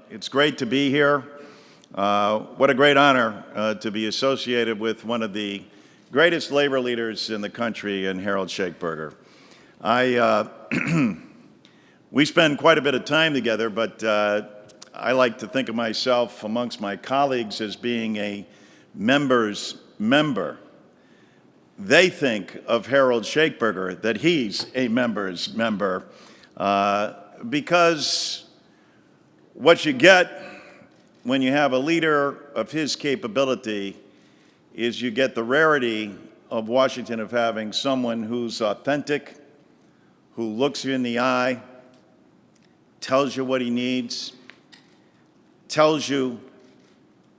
It's great to be here. What a great honor to be associated with one of the greatest labor leaders in the country, and Harold Shakeberger. We spend quite a bit of time together, but I like to think of myself amongst my colleagues as being a member's member. They think of Harold Shakeberger that he's a member's member because what you get when you have a leader of his capability is you get the rarity of Washington of having someone who's authentic, who looks you in the eye, tells you what he needs, tells you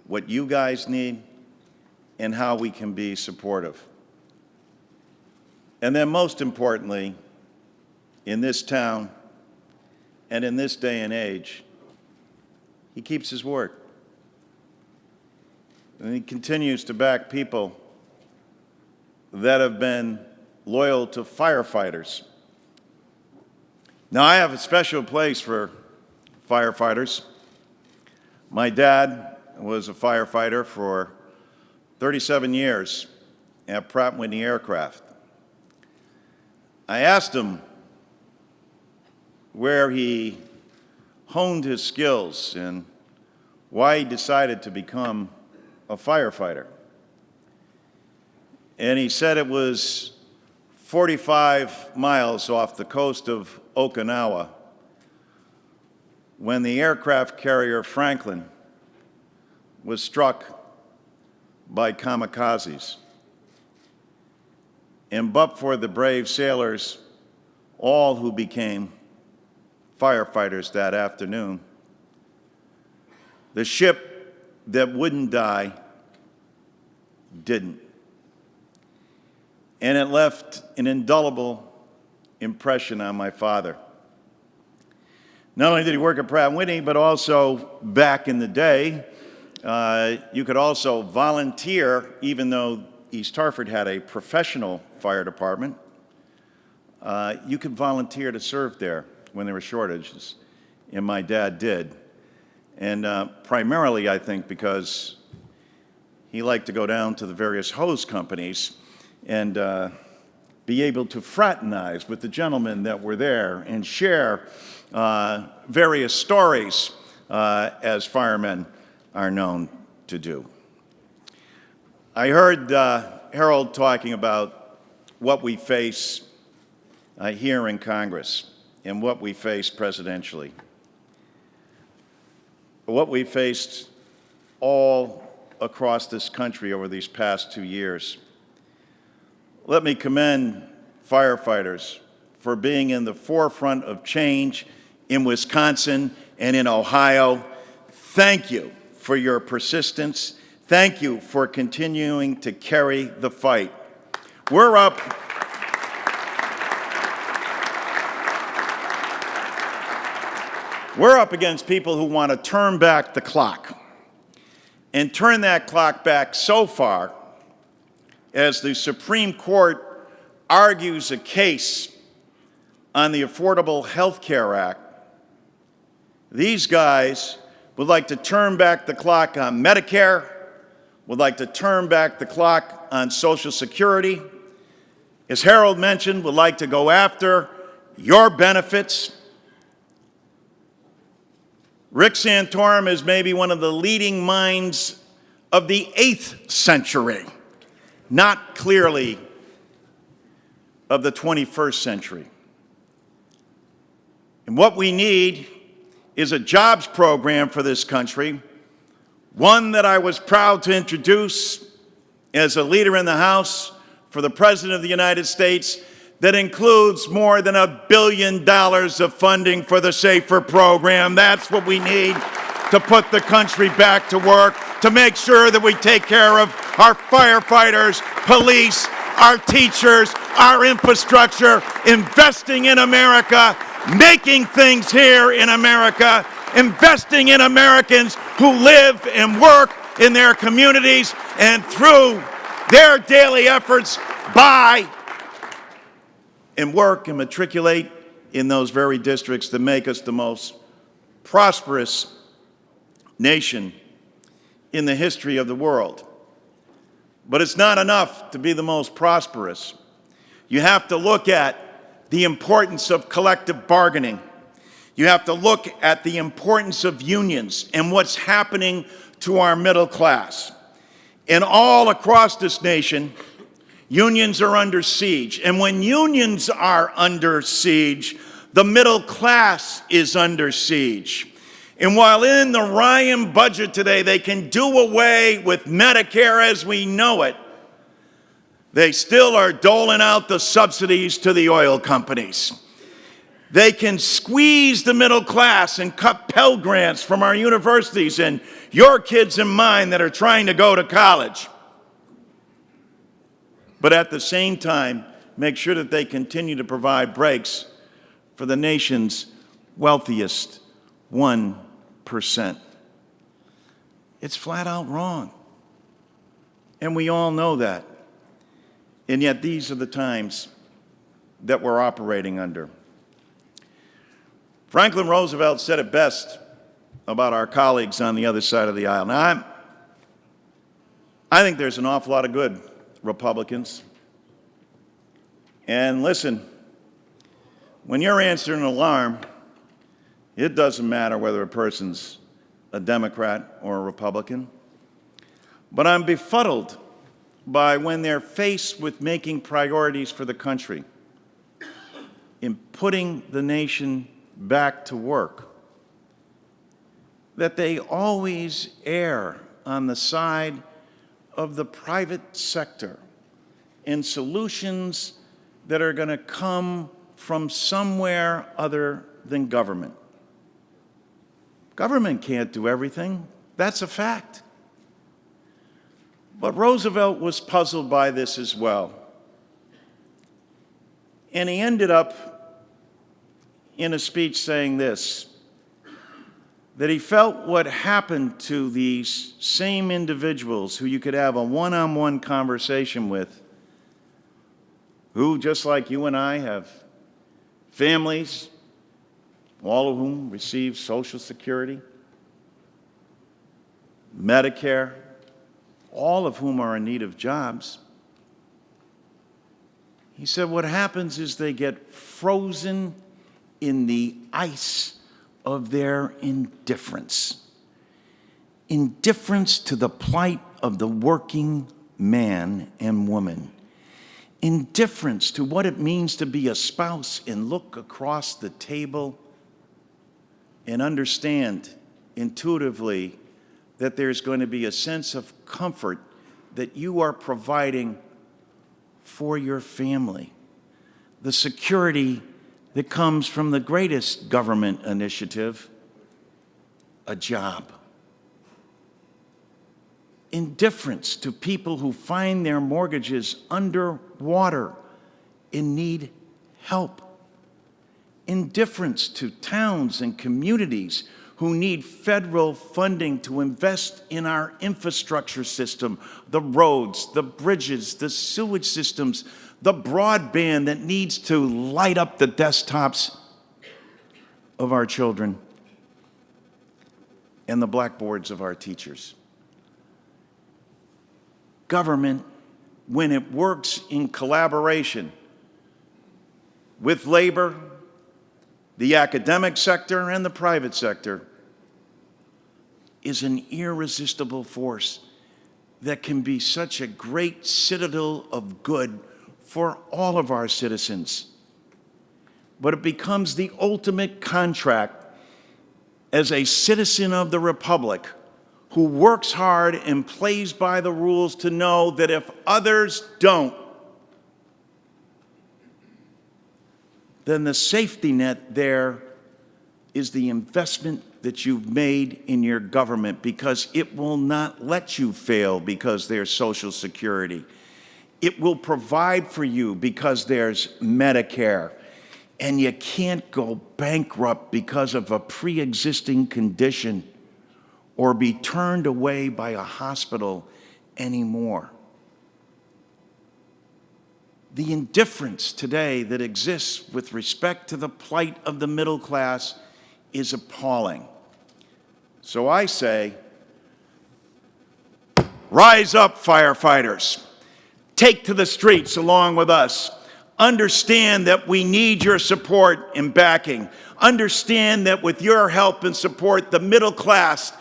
what you guys need, and how we can be supportive. And then most importantly, in this town and in this day and age, he keeps his word. And he continues to back people that have been loyal to firefighters. Now, I have a special place for firefighters. My dad was a firefighter for 37 years at Pratt & Whitney Aircraft. I asked him where he honed his skills and why he decided to become a firefighter. And he said it was 45 miles off the coast of Okinawa when the aircraft carrier Franklin was struck by kamikazes. And but for the brave sailors, all who became firefighters that afternoon, the ship that wouldn't die didn't. And it left an indelible impression on my father. Not only did he work at Pratt & Whitney, but also back in the day, you could also volunteer, even though East Hartford had a professional fire department, you could volunteer to serve there when there were shortages, and my dad did. And primarily, I think, because he liked to go down to the various hose companies and be able to fraternize with the gentlemen that were there and share various stories, as firemen are known to do. I heard Harold talking about what we face here in Congress and what we face presidentially. What we faced all across this country over these past 2 years. Let me commend firefighters for being in the forefront of change in Wisconsin and in Ohio. Thank you for your persistence. Thank you for continuing to carry the fight. We're up against people who want to turn back the clock and turn that clock back so far as the Supreme Court argues a case on the Affordable Health Care Act. These guys would like to turn back the clock on Medicare, would like to turn back the clock on Social Security. As Harold mentioned, would like to go after your benefits. Rick Santorum is maybe one of the leading minds of the 8th century, not clearly of the 21st century. And what we need is a jobs program for this country, one that I was proud to introduce as a leader in the House for the President of the United States, that includes more than $1 billion of funding for the SAFER program. That's what we need to put the country back to work, to make sure that we take care of our firefighters, police, our teachers, our infrastructure, investing in America, making things here in America, investing in Americans who live and work in their communities, and through their daily efforts buy and work and matriculate in those very districts that make us the most prosperous nation in the history of the world. But it's not enough to be the most prosperous. You have to look at the importance of collective bargaining. You have to look at the importance of unions and what's happening to our middle class. And all across this nation, unions are under siege. And when unions are under siege, the middle class is under siege. And while in the Ryan budget today, they can do away with Medicare as we know it, they still are doling out the subsidies to the oil companies. They can squeeze the middell class and cut Pell Grants from our universities and your kids and mine that are trying to go to college. But at the same time, make sure that they continue to provide breaks for the nation's wealthiest 1%. It's flat out wrong. And we all know that. And yet these are the times that we're operating under. Franklin Roosevelt said it best about our colleagues on the other side of the aisle. Now, I think there's an awful lot of good Republicans. And listen, when you're answering an alarm, it doesn't matter whether a person's a Democrat or a Republican. But I'm befuddled by when they're faced with making priorities for the country, in putting the nation back to work, that they always err on the side of the private sector and solutions that are going to come from somewhere other than government. Government can't do everything. That's a fact. But Roosevelt was puzzled by this as well. And he ended up in a speech saying this, that he felt what happened to these same individuals who you could have a one-on-one conversation with, who, just like you and I, have families, all of whom receive Social Security, Medicare, all of whom are in need of jobs. He said what happens is they get frozen in the ice of their indifference. Indifference to the plight of the working man and woman. Indifference to what it means to be a spouse and look across the table and understand intuitively that there's going to be a sense of comfort that you are providing for your family. The security that comes from the greatest government initiative, a job. Indifference to people who find their mortgages underwater and need help. Indifference to towns and communities who need federal funding to invest in our infrastructure system, the roads, the bridges, the sewage systems, the broadband that needs to light up the desktops of our children and the blackboards of our teachers. Government, when it works in collaboration with labor, the academic sector, and the private sector, is an irresistible force that can be such a great citadel of good for all of our citizens. But it becomes the ultimate contract as a citizen of the Republic who works hard and plays by the rules to know that if others don't, then the safety net there is the investment that you've made in your government, because it will not let you fail because there's Social Security. It will provide for you because there's Medicare. And you can't go bankrupt because of a pre-existing condition or be turned away by a hospital anymore. The indifference today that exists with respect to the plight of the middle class is appalling. So I say, rise up, firefighters. Take to the streets along with us. Understand that we need your support and backing. Understand that with your help and support, the middle class,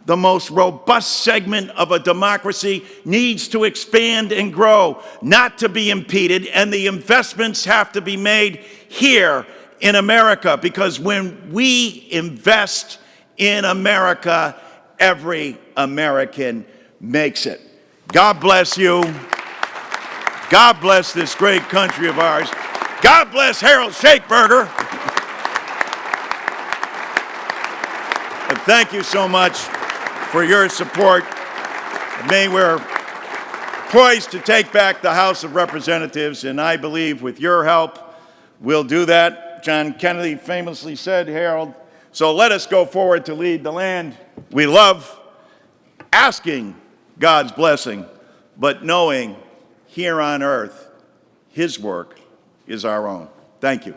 the most robust segment of a democracy, needs to expand and grow, not to be impeded, and the investments have to be made here in America, because when we invest in America, every American makes it. God bless you. God bless this great country of ours. God bless Harold Shakeberger. And thank you so much for your support. May we're poised to take back the House of Representatives, and I believe with your help, we'll do that. John Kennedy famously said, Harold, so let us go forward to lead the land we love, asking God's blessing, but knowing here on earth, his work is our own. Thank you.